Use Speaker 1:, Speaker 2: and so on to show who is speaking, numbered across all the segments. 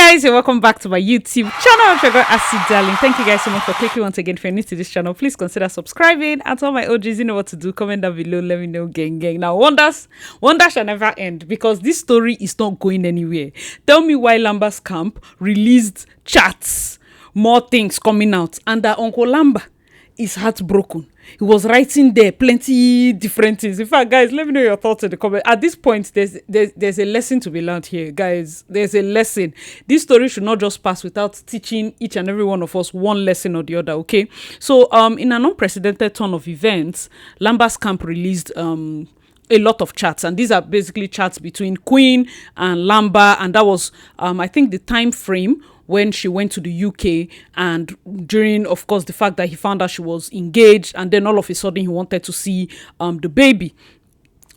Speaker 1: Guys, and welcome back to my YouTube channel. I'm Sugar Acid Darling. Thank you guys so much for clicking once again. If you're new to this channel, please consider subscribing. And to all my OGs, you know what to do. Comment down below. Let me know, gang. Now, wonders shall never end because this story is not going anywhere. Tell me why Lamba's camp released chats, more things coming out, and that Uncle Lamba is heartbroken. He was writing there plenty different things. In fact, guys, let me know your thoughts in the comments. At this point, there's a lesson to be learned here, guys. There's a lesson. This story should not just pass without teaching each and every one of us one lesson or the other. Okay. So in an unprecedented turn of events, Lamba's camp released a lot of chats, and these are basically chats between Queen and Lamba, and that was I think the time frame when she went to the UK, and during, of course, the fact that he found out she was engaged, and then all of a sudden he wanted to see the baby.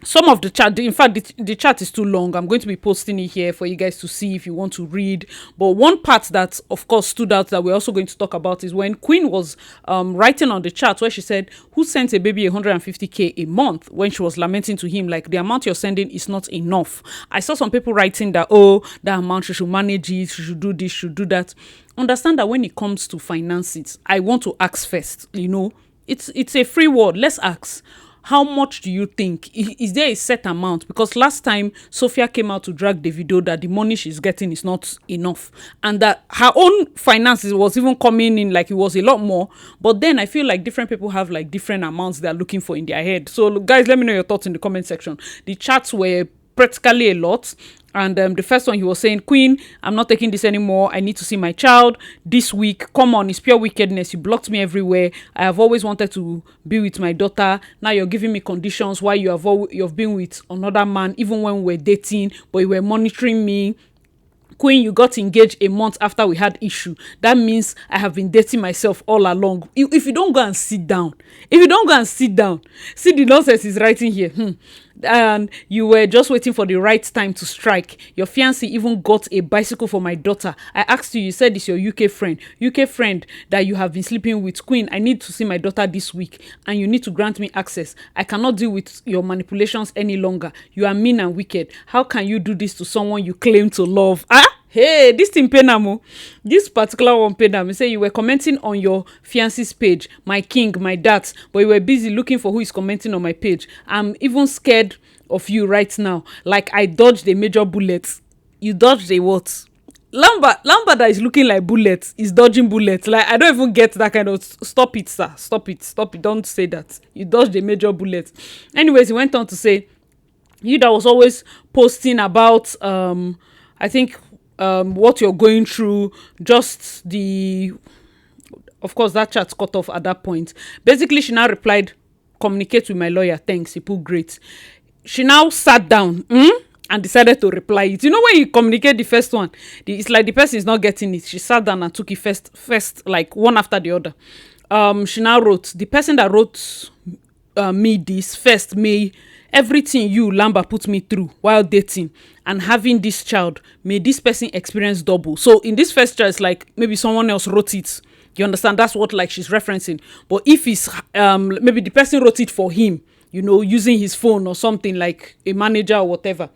Speaker 1: Some of the chat, in fact, the chat is too long. I'm going to be posting it here for you guys to see if you want to read. But one part that, of course, stood out that we're also going to talk about is when Queen was writing on the chat where she said, who sent a baby 150k a month, when she was lamenting to him, like, the amount you're sending is not enough. I saw some people writing that, oh, that amount, she should manage it, she should do this, she should do that. Understand that when it comes to finances, I want to ask first, you know, it's a free word. Let's ask. How much do you think? Is there a set amount? Because last time Sophia came out to drag Davido that the money she's getting is not enough, and that her own finances was even coming in like it was a lot more. But then I feel like different people have like different amounts they're looking for in their head. So guys, let me know your thoughts in the comment section. The chats were practically a lot. And the first one, he was saying, Queen, I'm not taking this anymore. I need to see my child this week. Come on, it's pure wickedness. You blocked me everywhere. I have always wanted to be with my daughter. Now you're giving me conditions why you've been with another man, even when we were dating, but you were monitoring me. Queen, you got engaged a month after we had issue. That means I have been dating myself all along. If you don't go and sit down, see the nonsense is writing here. And you were just waiting for the right time to strike. Your fiancé even got a bicycle for my daughter. I asked you said it's your UK friend that you have been sleeping with. Queen, I need to see my daughter this week, and you need to grant me access. I cannot deal with your manipulations any longer. You are mean and wicked. How can you do this to someone you claim to love? Hey, this thing penamo. This particular one penamo. Say you were commenting on your fiance's page, my king, my dad, but you were busy looking for who is commenting on my page. I'm even scared of you right now. Like I dodged a major bullet. You dodged a what? Lamba that is looking like bullets is dodging bullets. Like I don't even get that kind of. Stop it, sir. Stop it. Don't say that. You dodged a major bullet. Anyways, he went on to say, you that was always posting about I think what you're going through, just of course that chat cut off at that point. Basically, she now replied, communicate with my lawyer, thanks. He put great. She now sat down and decided to reply it. You know, when you communicate the first one, it's like the person is not getting it. She sat down and took it first, like one after the other. She now wrote, the person that wrote me this first, may everything you, Lamba, put me through while dating and having this child, may this person experience double. So in this first child, it's like maybe someone else wrote it. You understand? That's what like she's referencing. But if it's maybe the person wrote it for him, you know, using his phone or something, like a manager or whatever.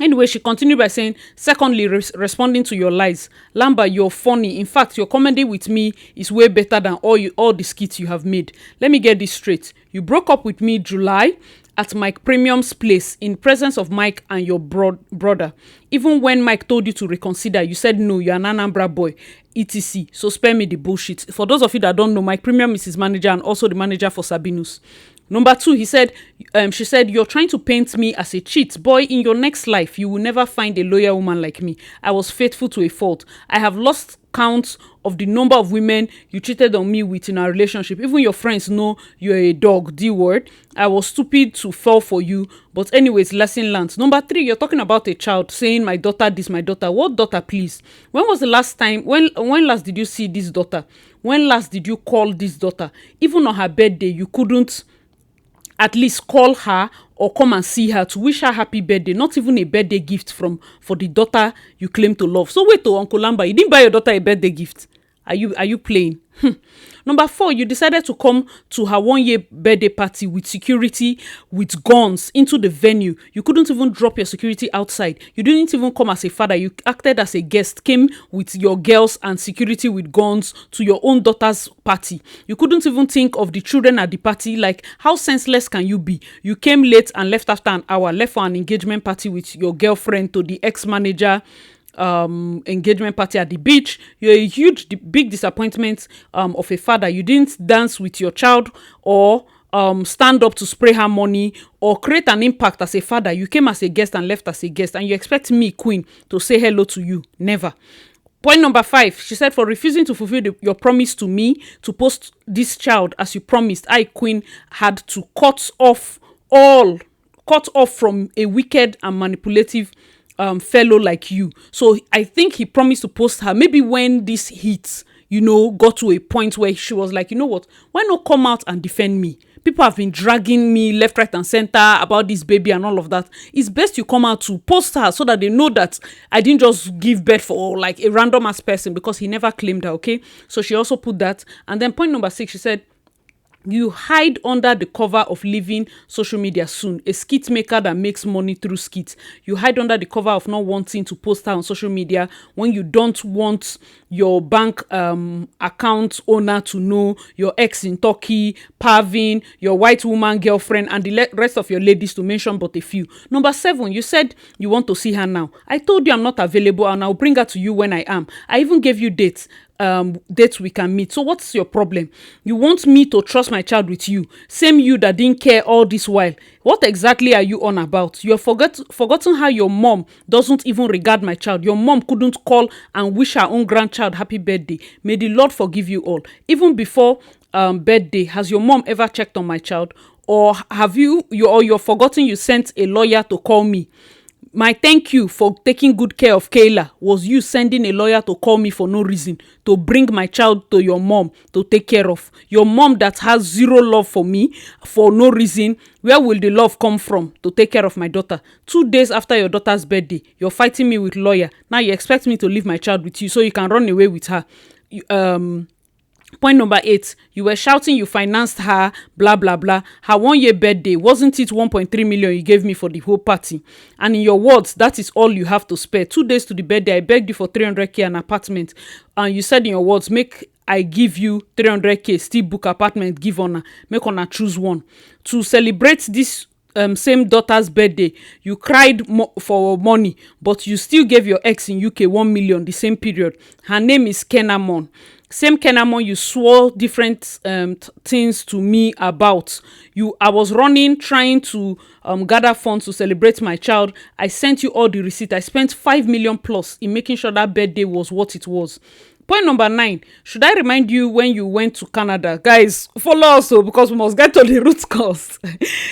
Speaker 1: Anyway, she continued by saying, secondly, responding to your lies. Lamba, you're funny. In fact, your comedy with me is way better than all the skits you have made. Let me get this straight. You broke up with me July at Mike Premium's place in presence of Mike and your brother. Even when Mike told you to reconsider, you said no, you're an Anambra boy, etc. So spare me the bullshit. For those of you that don't know, Mike Premium is his manager and also the manager for Sabinus. Number two, she said, you're trying to paint me as a cheat. Boy, in your next life, you will never find a loyal woman like me. I was faithful to a fault. I have lost count of the number of women you cheated on me with in our relationship. Even your friends know you're a dog, D word. I was stupid to fall for you. But anyways, lesson learned. Number three, you're talking about a child saying my daughter, this, my daughter. What daughter, please? When was the last time, when last did you see this daughter? When last did you call this daughter? Even on her birthday, you couldn't at least call her or come and see her to wish her happy birthday. Not even a birthday gift for the daughter you claim to love. So wait, Uncle Lamba, you didn't buy your daughter a birthday gift. Are you playing? Number 4, you decided to come to her 1-year birthday party with security, with guns into the venue. You couldn't even drop your security outside. You didn't even come as a father. You acted as a guest, came with your girls and security with guns to your own daughter's party. You couldn't even think of the children at the party. Like, how senseless can you be? You came late and left after an hour, left for an engagement party with your girlfriend to the ex-manager engagement party at the beach. You're a big disappointment of a father. You didn't dance with your child or stand up to spray her money or create an impact as a father. You came as a guest and left as a guest, and you expect me, Queen, to say hello to you. Never. Point number 5, she said, for refusing to fulfill your promise to me to post this child as you promised, I, Queen, had to cut off from a wicked and manipulative fellow like you. So I think he promised to post her maybe when this hit, got to a point where she was like, you know what, why not come out and defend me? People have been dragging me left, right, and center about this baby and all of that. It's best you come out to post her so that they know that I didn't just give birth for like a random ass person, because he never claimed her, okay? So she also put that. And then point number 6, she said, you hide under the cover of leaving social media soon. A skit maker that makes money through skits. You hide under the cover of not wanting to post her on social media when you don't want your bank account owner to know, your ex in Turkey, Parvin, your white woman girlfriend, and the rest of your ladies, to mention but a few. Number 7, you said you want to see her now. I told you I'm not available and I'll bring her to you when I am. I even gave you dates we can meet. So what's your problem? You want me to trust my child with you, same you that didn't care all this while. What exactly are you on about? You have forgotten how your mom doesn't even regard my child. Your mom couldn't call and wish her own grandchild happy birthday. May the Lord forgive you all. Even before birthday, has your mom ever checked on my child? Or have you're forgotten you sent a lawyer to call me? My thank you for taking good care of Kayla was you sending a lawyer to call me for no reason, to bring my child to your mom to take care of. Your mom that has zero love for me for no reason. Where will the love come from to take care of my daughter? 2 days after your daughter's birthday, you're fighting me with lawyer. Now you expect me to leave my child with you so you can run away with her. Point number 8, you were shouting you financed her, blah, blah, blah. Her 1-year birthday, wasn't it 1.3 million you gave me for the whole party? And in your words, that is all you have to spare. 2 days to the birthday, I begged you for 300k an apartment. And you said in your words, make I give you 300k, still book apartment, give on her. Make on her choose one. To celebrate this same daughter's birthday, you cried for money, but you still gave your ex in UK 1 million the same period. Her name is Kenamon. Same Kenamon you swore different things to me about. I was running, trying to gather funds to celebrate my child. I sent you all the receipt. I spent 5 million plus in making sure that birthday was what it was. Point number 9, should I remind you when you went to Canada? Guys, follow us because we must get to the root cause.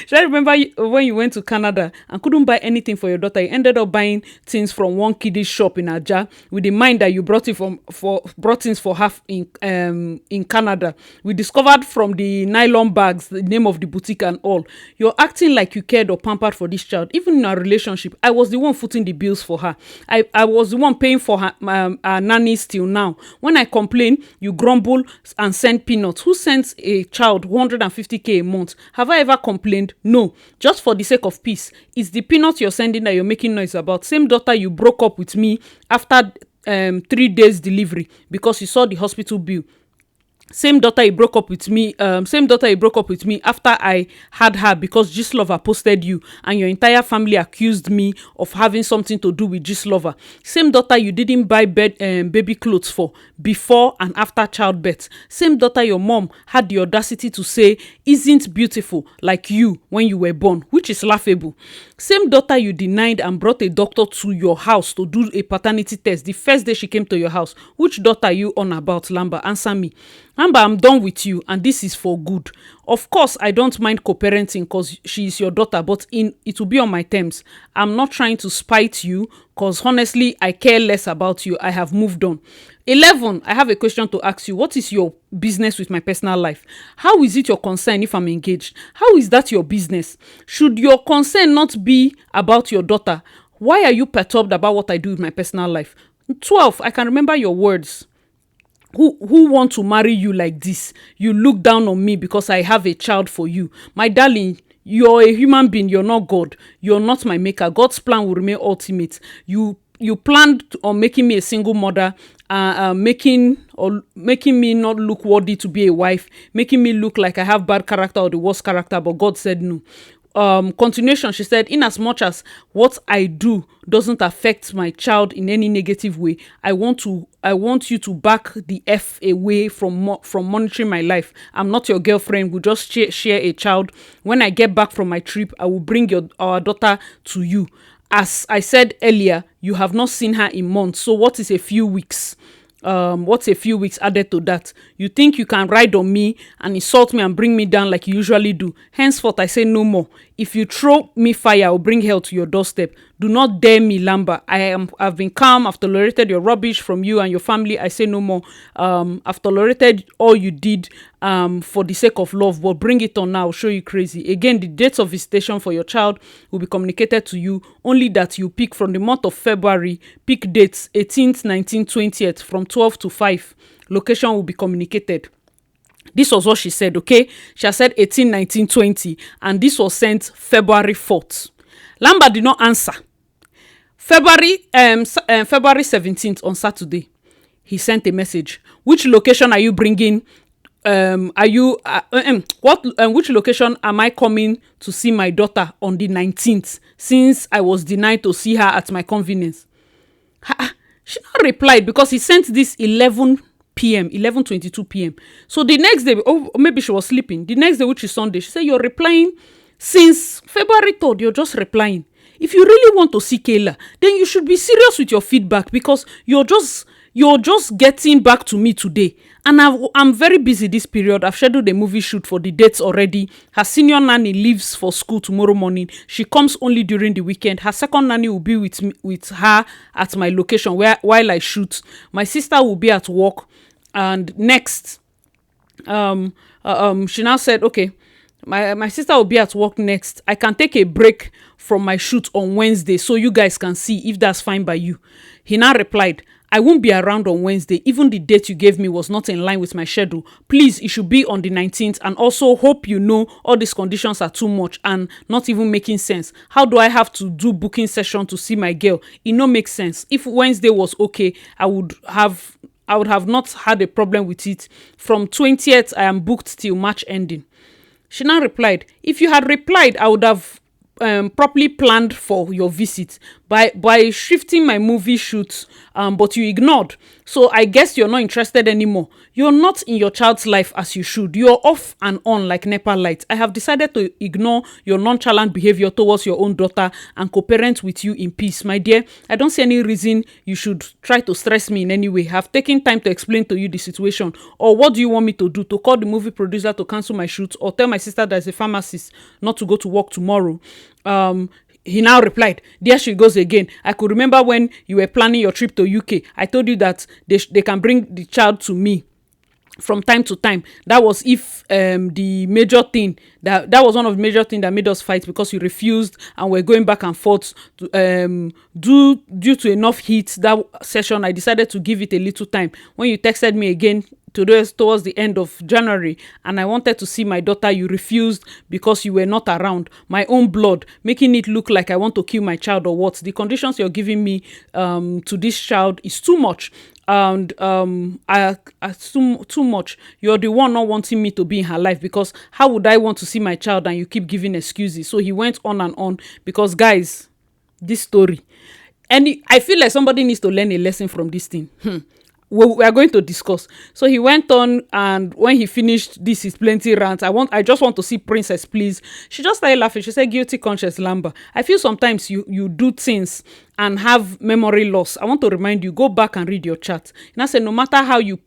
Speaker 1: Should I remember when you went to Canada and couldn't buy anything for your daughter? You ended up buying things from one kiddie shop in Aja with the mind that you brought things for half in Canada. We discovered from the nylon bags the name of the boutique and all. You're acting like you cared or pampered for this child. Even in our relationship, I was the one footing the bills for her. I was the one paying for her nannies till now. When I complain, you grumble and send peanuts. Who sends a child 150k a month? Have I ever complained? No. Just for the sake of peace. It's the peanuts you're sending that you're making noise about. Same daughter you broke up with me after 3 days delivery because you saw the hospital bill. Same daughter you broke up with me after I had her because Gistlover posted you and your entire family accused me of having something to do with Gistlover. Same daughter you didn't buy baby clothes for before and after childbirth. Same daughter your mom had the audacity to say isn't beautiful like you when you were born, which is laughable. Same daughter you denied and brought a doctor to your house to do a paternity test the first day she came to your house. Which daughter are you on about, Lamba? Answer me. Lamba, I'm done with you and this is for good. Of course, I don't mind co-parenting because she is your daughter, but it will be on my terms. I'm not trying to spite you because honestly, I care less about you. I have moved on. 11, I have a question to ask you. What is your business with my personal life? How is it your concern if I'm engaged? How is that your business? Should your concern not be about your daughter? Why are you perturbed about what I do with my personal life? 12, I can remember your words. who want to marry you like this. You look down on me because I have a child for you. My darling, you're a human being. You're not God. You're not my maker. God's plan will remain ultimate. You planned on making me a single mother, making me not look worthy to be a wife, making me look like I have bad character or the worst character, but God said no. Continuation, she said, in as much as what I do doesn't affect my child in any negative way, I want you to back the F away from monitoring my life. I'm not your girlfriend. We'll just share a child. When I get back from my trip, I will bring our daughter to you. As I said earlier, you have not seen her in months. So what is a few weeks? What's a few weeks added to that? You think you can ride on me and insult me and bring me down like you usually do? Henceforth, I say no more. If you throw me fire, I will bring hell to your doorstep. Do not dare me, Lamba. I've been calm. I've tolerated your rubbish from you and your family. I say no more. I've tolerated all you did for the sake of love, but bring it on now. I'll show you crazy. Again, the dates of visitation for your child will be communicated to you, only that you pick from the month of February. Pick dates 18th, 19th, 20th from 12 to 5. Location will be communicated. This was what she said, okay? She has said 18, 19, 20, and this was sent February 4th. Lamba did not answer. February 17th on Saturday, he sent a message. Which location are you bringing? Which location am I coming to see my daughter on the 19th, since I was denied to see her at my convenience? She not replied because he sent this 11:22 p.m. So the next day, maybe she was sleeping. The next day, which is Sunday, she said, you're replying since February 3rd, you're just replying. If you really want to see Kayla, then you should be serious with your feedback, because you're just getting back to me today. And I'm very busy this period. I've scheduled a movie shoot for the dates already. Her senior nanny leaves for school tomorrow morning. She comes only during the weekend. Her second nanny will be with her at my location while I shoot. My sister will be at work. And next, she now said, okay, my sister will be at work next. I can take a break from my shoot on Wednesday so you guys can see if that's fine by you. He now replied, I won't be around on Wednesday. Even the date you gave me was not in line with my schedule. Please, it should be on the 19th. And also, hope you know all these conditions are too much and not even making sense. How do I have to do booking session to see my girl? It no makes sense. If Wednesday was okay, I would have not had a problem with it. From 20th, I am booked till March ending. She now replied, if you had replied, I would have properly planned for your visit by shifting my movie shoots, but you ignored. So I guess you're not interested anymore. You're not in your child's life as you should. You're off and on like NEPA lights. I have decided to ignore your nonchalant behavior towards your own daughter and co-parent with you in peace. My dear, I don't see any reason you should try to stress me in any way. I've taken time to explain to you the situation. Or what do you want me to do? To call the movie producer to cancel my shoot, or tell my sister there's a pharmacist not to go to work tomorrow? He now replied, there she goes again. I could remember when you were planning your trip to UK. I told you that they can bring the child to me from time to time. That was if the major thing that was one of the major things that made us fight, because you refused and we're going back and forth due to enough heat. That session, I decided to give it a little time. When you texted me again towards the end of January and I wanted to see my daughter, you refused because you were not around. My own blood, making it look like I want to kill my child or what. The conditions you're giving me to this child is too much. And too much. You're the one not wanting me to be in her life, because how would I want to see my child and you keep giving excuses? So he went on and on, because guys, this story, and I feel like somebody needs to learn a lesson from this thing. We are going to discuss. So he went on, and when he finished this his plenty rant, I just want to see Princess, please. She just started laughing. She said, guilty conscience, Lamba. I feel sometimes you do things and have memory loss. I want to remind you, go back and read your chat. And I said, no matter how you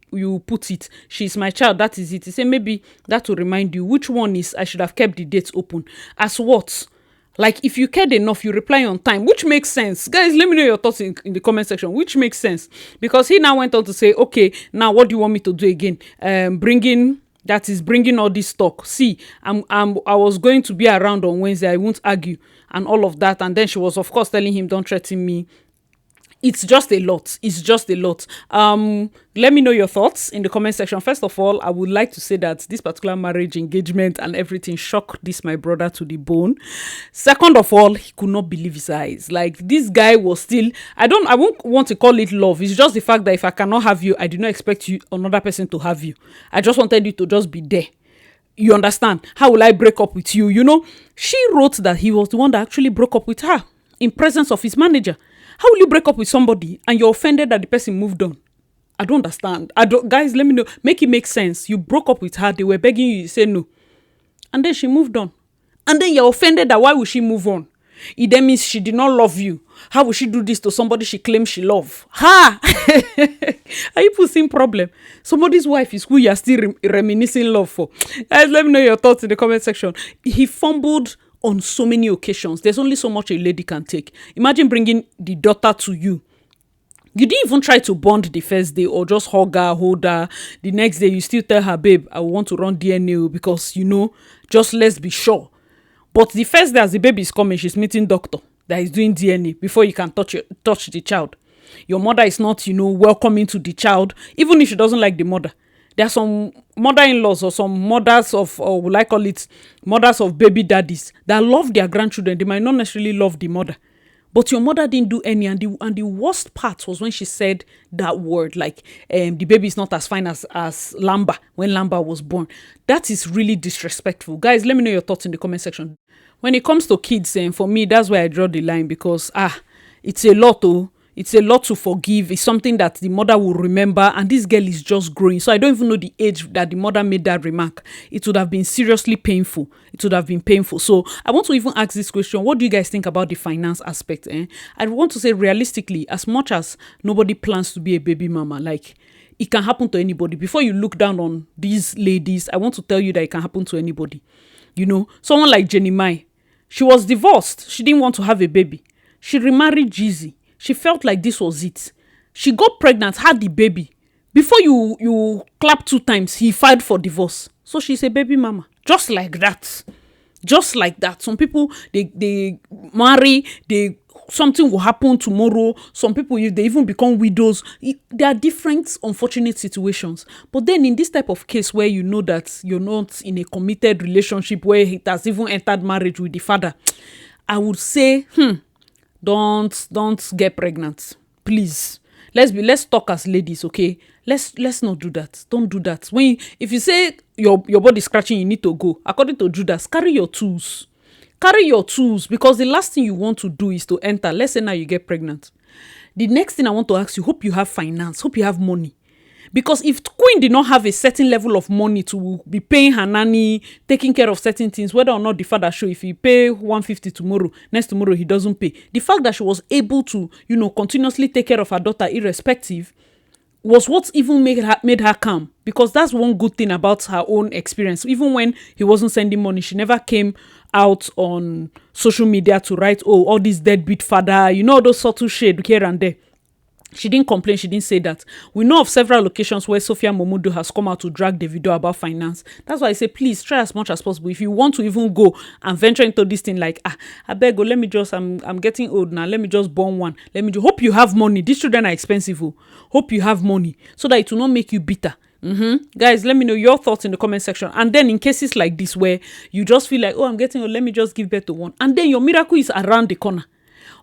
Speaker 1: put it, she's my child, that is it. He said, maybe that will remind you. Which one is I should have kept the dates open? As what? Like, if you cared enough, you reply on time, which makes sense. Guys, let me know your thoughts in the comment section, which makes sense. Because he now went on to say, okay, now what do you want me to do again? Bringing all this talk. See, I was going to be around on Wednesday. I won't argue and all of that. And then she was, of course, telling him, don't threaten me It's just a lot. It's just a lot. Let me know your thoughts in the comment section. First of all, I would like to say that this particular marriage engagement and everything shocked this my brother to the bone. Second of all, he could not believe his eyes. Like, this guy was still, I won't want to call it love. It's just the fact that if I cannot have you, I do not expect you, another person, to have you. I just wanted you to just be there. You understand? How will I break up with you? You know, she wrote that he was the one that actually broke up with her in presence of his manager. How will you break up with somebody and you're offended that the person moved on? I don't understand. Guys, let me know. Make it make sense. You broke up with her. They were begging you. You say no. And then she moved on. And then you're offended that why would she move on? It then means she did not love you. How would she do this to somebody she claims she love? Ha! Are you pushing problem? Somebody's wife is who you are still reminiscing love for. Guys, let me know your thoughts in the comment section. He fumbled on so many occasions. There's only so much a lady can take. Imagine bringing the daughter to you. You didn't even try to bond the first day or just hug her, hold her. The next day, you still tell her, babe, I want to run DNA because, you know, just let's be sure. But the first day as the baby is coming, she's meeting doctor that is doing DNA before you can touch the child. Your mother is not, you know, welcoming to the child, even if she doesn't like the mother. There are some mother-in-laws or some mothers of, or will I call it, mothers of baby daddies that love their grandchildren. They might not necessarily love the mother. But your mother didn't do any. And the worst part was when she said that word, like, the baby is not as fine as LAMBA, when LAMBA was born. That is really disrespectful. Guys, let me know your thoughts in the comment section. When it comes to kids, for me, that's where I draw the line because, it's a lot, It's a lot to forgive. It's something that the mother will remember, and this girl is just growing. So I don't even know the age that the mother made that remark. It would have been seriously painful. It would have been painful. So I want to even ask this question. What do you guys think about the finance aspect? I want to say realistically, as much as nobody plans to be a baby mama, like, it can happen to anybody. Before you look down on these ladies, I want to tell you that it can happen to anybody. You know, someone like Jenny Mai, she was divorced. She didn't want to have a baby. She remarried Jeezy. She felt like this was it. She got pregnant, had the baby. Before you clap 2 times, he filed for divorce. So she's a baby mama. Just like that. Just like that. Some people, they marry, something will happen tomorrow. Some people, if they even become widows, there are different unfortunate situations. But then in this type of case where you know that you're not in a committed relationship where it has even entered marriage with the father, I would say, don't get pregnant, please. Let's talk as ladies, okay? Let's not do that. Don't do that. If you say your body scratching, you need to go. According to Judas, carry your tools. Carry your tools, because the last thing you want to do is to enter. Let's say now you get pregnant. The next thing I want to ask you, hope you have finance, hope you have money. Because if Queen did not have a certain level of money to be paying her nanny, taking care of certain things, whether or not the father show, if he pay 150 tomorrow, next tomorrow he doesn't pay. The fact that she was able to, continuously take care of her daughter irrespective was what even made her calm. Because that's one good thing about her own experience. Even when he wasn't sending money, she never came out on social media to write, all this deadbeat father, those subtle shade here and there. She didn't complain. She didn't say that. We know of several locations where Sophia Momodu has come out to drag the video about finance. That's why I say, please try as much as possible. If you want to even go and venture into this thing, like, I beg, let me just, I'm getting old now. Let me just born one. Hope you have money. These children are expensive. Hope you have money so that it will not make you bitter. Guys, let me know your thoughts in the comment section. And then in cases like this where you just feel like, I'm getting old, let me just give birth to one. And then your miracle is around the corner.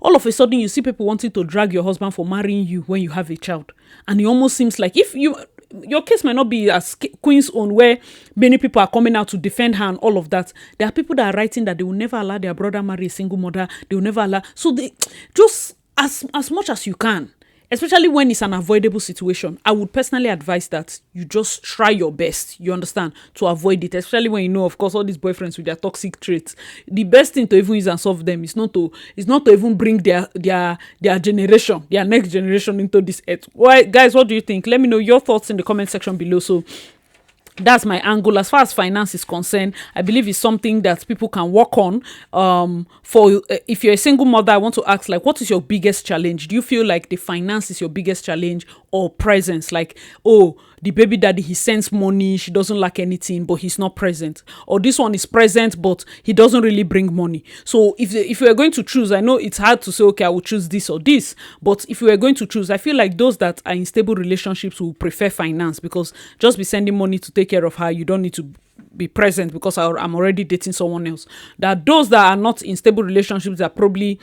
Speaker 1: All of a sudden, you see people wanting to drag your husband for marrying you when you have a child. And it almost seems like your case might not be as Queen's own, where many people are coming out to defend her and all of that. There are people that are writing that they will never allow their brother marry a single mother. They will never allow. So they just, as much as you can, especially when it's an avoidable situation, I would personally advise that you just try your best, you understand, to avoid it, especially when you know, of course, all these boyfriends with their toxic traits. The best thing to even use and solve them is not to even bring their generation, their next generation into this earth. Why, guys, what do you think? Let me know your thoughts in the comment section below. So That's my angle. As far as finance is concerned, I believe it's something that people can work on. For if you're a single mother, I want to ask, like, what is your biggest challenge? Do you feel like the finance is your biggest challenge, or presence? Like, oh, the baby daddy, he sends money, she doesn't lack anything, but he's not present. Or this one is present, but he doesn't really bring money. So if you are going to choose, I know it's hard to say, okay, I will choose this or this, but if you are going to choose, I feel like those that are in stable relationships will prefer finance, because just be sending money to take care of her, you don't need to be present because I'm already dating someone else. That those that are not in stable relationships, that probably,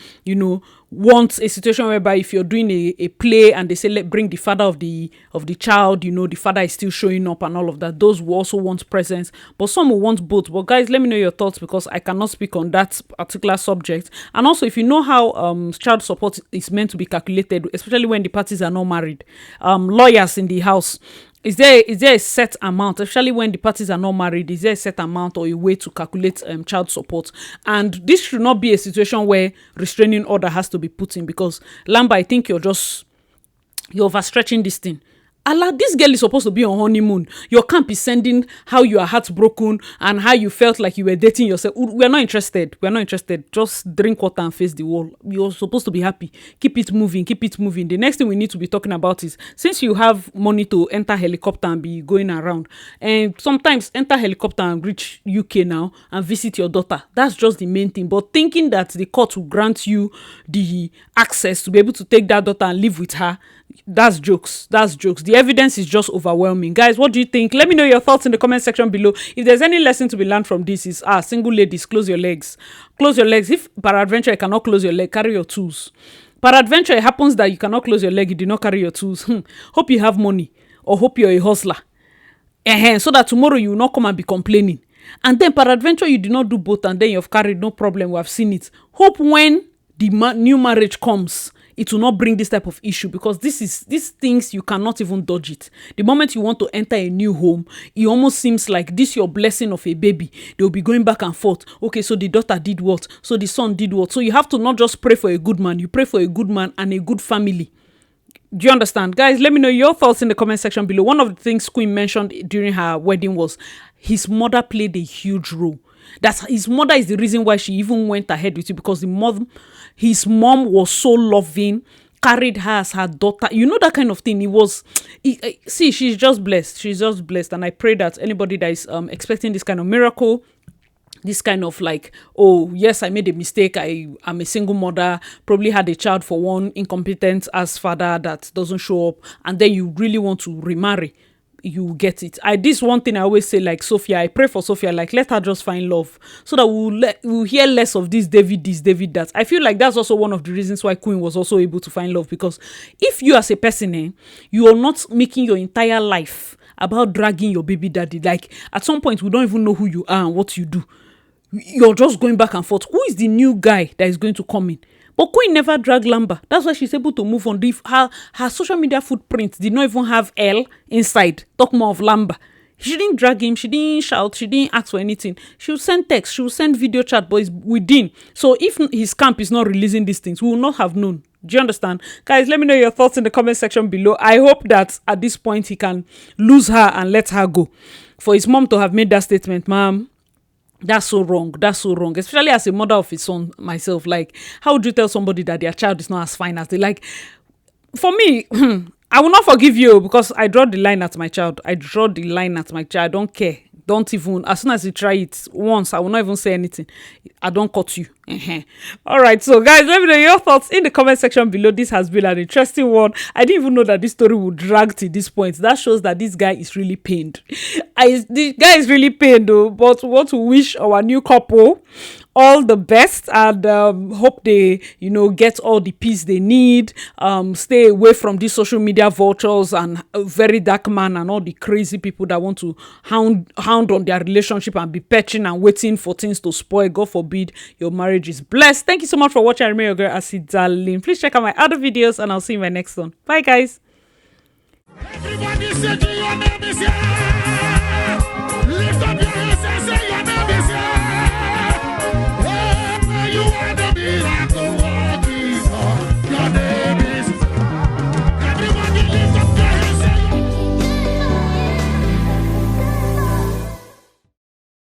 Speaker 1: want a situation whereby if you're doing a play and they say, let bring the father of the child, the father is still showing up and all of that, those will also want presence, but some will want both. But guys, let me know your thoughts, because I cannot speak on that particular subject. And also, if you know how child support is meant to be calculated, especially when the parties are not married, lawyers in the house, is there a set amount, especially when the parties are not married? Is there a set amount or a way to calculate child support? And this should not be a situation where restraining order has to be put in, because Lamba, I think you're overstretching this thing. Allah, this girl is supposed to be on honeymoon. Your camp is sending how you are heartbroken and how you felt like you were dating yourself. We're not interested. Just drink water and face the wall. You're supposed to be happy. Keep it moving. The next thing we need to be talking about is, since you have money to enter helicopter and be going around, and sometimes enter helicopter and reach UK now and visit your daughter. That's just the main thing. But thinking that the court will grant you the access to be able to take that daughter and live with her, that's jokes. The evidence is just overwhelming. Guys, what do you think? Let me know your thoughts in the comment section below. If there's any lesson to be learned from this, is single ladies, close your legs. If peradventure you cannot close your leg, carry your tools. Peradventure it happens that you cannot close your leg, you did not carry your tools. Hope you have money, or hope you're a hustler, so that tomorrow you will not come and be complaining. And then peradventure you did not do both, and then you've carried, no problem, we have seen it. Hope when the new marriage comes, it will not bring this type of issue, because these things, you cannot even dodge it. The moment you want to enter a new home, it almost seems like this your blessing of a baby. They'll be going back and forth. Okay, so the daughter did what? So the son did what? So you have to not just pray for a good man, you pray for a good man and a good family. Do you understand? Guys, let me know your thoughts in the comment section below. One of the things Queen mentioned during her wedding was his mother played a huge role. That his mother is the reason why she even went ahead with it, because his mom was so loving, carried her as her daughter. You know, that kind of thing. See, she's just blessed. And I pray that anybody that is expecting this kind of miracle, this kind of like, oh yes, I made a mistake, I'm a single mother, probably had a child for one incompetent as father that doesn't show up, and then you really want to remarry, you get it. This one thing I always say, like Sophia, I pray for Sophia, like, let her just find love, so that we'll hear less of this David that. I feel like that's also one of the reasons why Queen was also able to find love, because if you as a person, you are not making your entire life about dragging your baby daddy. Like, at some point we don't even know who you are and what you do. You're just going back and forth. Who is the new guy that is going to come in? But Queen never dragged Lamba. That's why she's able to move on. Her social media footprint did not even have L inside. Talk more of Lamba. She didn't drag him. She didn't shout. She didn't ask for anything. She will send text. She will send video chat, but it's within. So if his camp is not releasing these things, we will not have known. Do you understand? Guys, let me know your thoughts in the comment section below. I hope that at this point he can lose her and let her go. For his mom to have made that statement, ma'am, that's so wrong, especially as a mother of his son myself. Like, how would you tell somebody that their child is not as fine as they like? For me, I will not forgive you, because I draw the line at my child. I don't care. Don't even, as soon as you try it once, I will not even say anything. I don't cut you. All right, so guys, let me know your thoughts in the comment section below. This has been an interesting one. I didn't even know that this story would drag to this point. That shows that this guy is really pained. The guy is really pained though, but we want to wish our new couple all the best, and hope they get all the peace they need. Stay away from these social media vultures and a very dark man and all the crazy people that want to hound on their relationship and be patching and waiting for things to spoil. God forbid your marriage is blessed. Thank you so much for watching. I remain your girl Acid Darling. Please check out my other videos, and I'll see you in my next one. Bye guys. Everybody say to your name is here. Lift up